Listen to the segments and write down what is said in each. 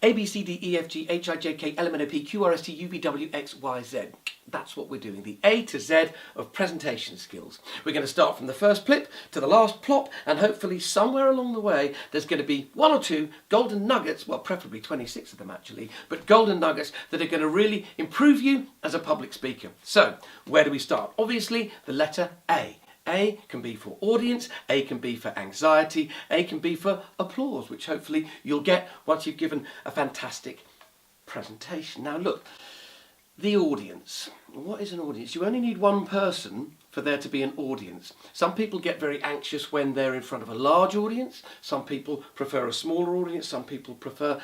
A, B, C, D, E, F, G, H, I, J, K, L, M, N, O, P, Q, R, S, T, U, V, W, X, Y, Z. That's what we're doing, the A to Z of presentation skills. We're going to start from the first plip to the last plop, and hopefully somewhere along the way there's going to be one or two golden nuggets, well preferably 26 of them actually, but golden nuggets that are going to really improve you as a public speaker. So, where do we start? Obviously, the letter A. A can be for audience, A can be for anxiety, A can be for applause, which hopefully you'll get once you've given a fantastic presentation. Now look, the audience. What is an audience? You only need one person for there to be an audience. Some people get very anxious when they're in front of a large audience. Some people prefer a smaller audience. Some people prefer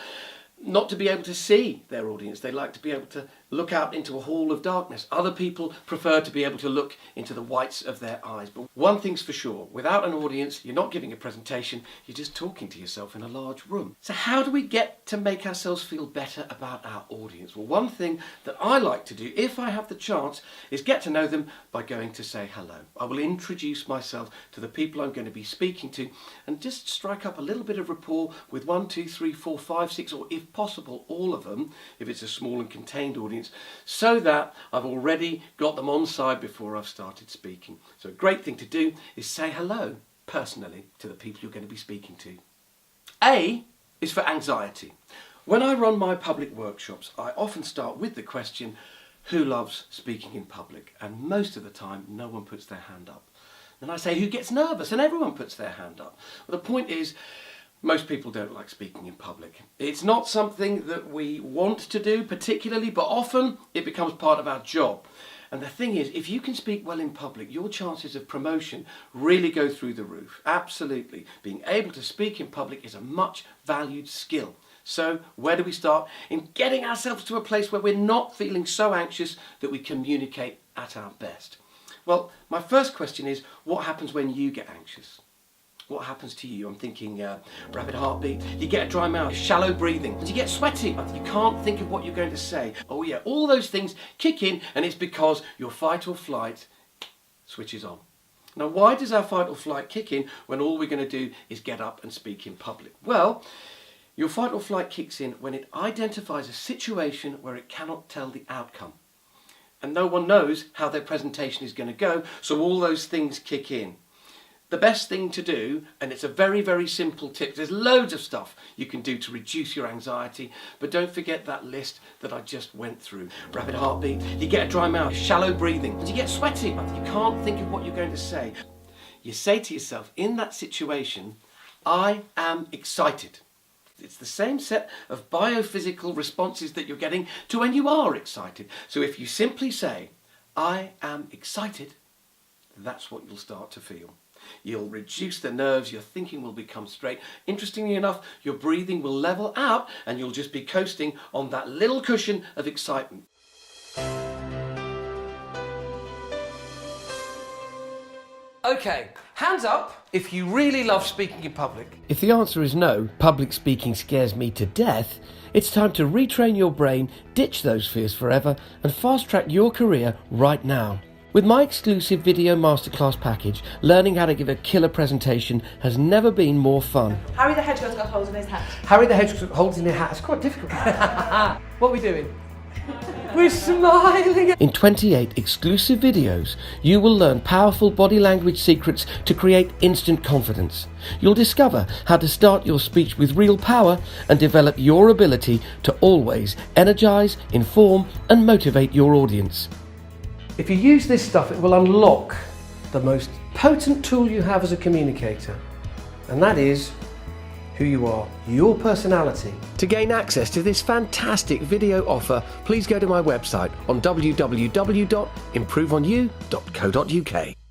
not to be able to see their audience. They like to be able to look out into a hall of darkness. Other people prefer to be able to look into the whites of their eyes. But one thing's for sure, without an audience, you're not giving a presentation, you're just talking to yourself in a large room. So how do we get to make ourselves feel better about our audience? Well, one thing that I like to do, if I have the chance, is get to know them by going to say hello. I will introduce myself to the people I'm going to be speaking to and just strike up a little bit of rapport with 1, 2, 3, 4, 5, 6, or if possible, all of them, if it's a small and contained audience, so that I've already got them on side before I've started speaking. So a great thing to do is say hello personally to the people you're going to be speaking to. A is for anxiety. When I run my public workshops, I often start with the question, who loves speaking in public? And most of the time, no one puts their hand up. Then I say, who gets nervous? And everyone puts their hand up. Well, the point is, most people don't like speaking in public. It's not something that we want to do particularly, but often it becomes part of our job. And the thing is, if you can speak well in public, your chances of promotion really go through the roof. Absolutely. Being able to speak in public is a much valued skill. So where do we start? In getting ourselves to a place where we're not feeling so anxious that we communicate at our best. Well, my first question is, what happens when you get anxious? What happens to you? I'm thinking rapid heartbeat, you get a dry mouth, shallow breathing, you get sweaty, you can't think of what you're going to say. Oh yeah, all those things kick in, and it's because your fight or flight switches on. Now why does our fight or flight kick in when all we're going to do is get up and speak in public? Well, your fight or flight kicks in when it identifies a situation where it cannot tell the outcome. And no one knows how their presentation is going to go, so all those things kick in. The best thing to do, and it's a very, very simple tip, there's loads of stuff you can do to reduce your anxiety, but don't forget that list that I just went through. Rapid heartbeat, you get a dry mouth, shallow breathing, you get sweaty, you can't think of what you're going to say. You say to yourself, in that situation, I am excited. It's the same set of biophysical responses that you're getting to when you are excited. So if you simply say, I am excited, that's what you'll start to feel. You'll reduce the nerves, your thinking will become straight. Interestingly enough, your breathing will level out and you'll just be coasting on that little cushion of excitement. Okay, hands up if you really love speaking in public. If the answer is no, public speaking scares me to death, it's time to retrain your brain, ditch those fears forever, and fast-track your career right now. With my exclusive video masterclass package, learning how to give a killer presentation has never been more fun. Harry the Hedgehog's got holes in his hat. Harry the Hedgehog holds in his hat. It's quite difficult. What are we doing? We're smiling. In 28 exclusive videos, you will learn powerful body language secrets to create instant confidence. You'll discover how to start your speech with real power and develop your ability to always energize, inform, and motivate your audience. If you use this stuff, it will unlock the most potent tool you have as a communicator, and that is who you are, your personality. To gain access to this fantastic video offer, please go to my website on www.improveonyou.co.uk.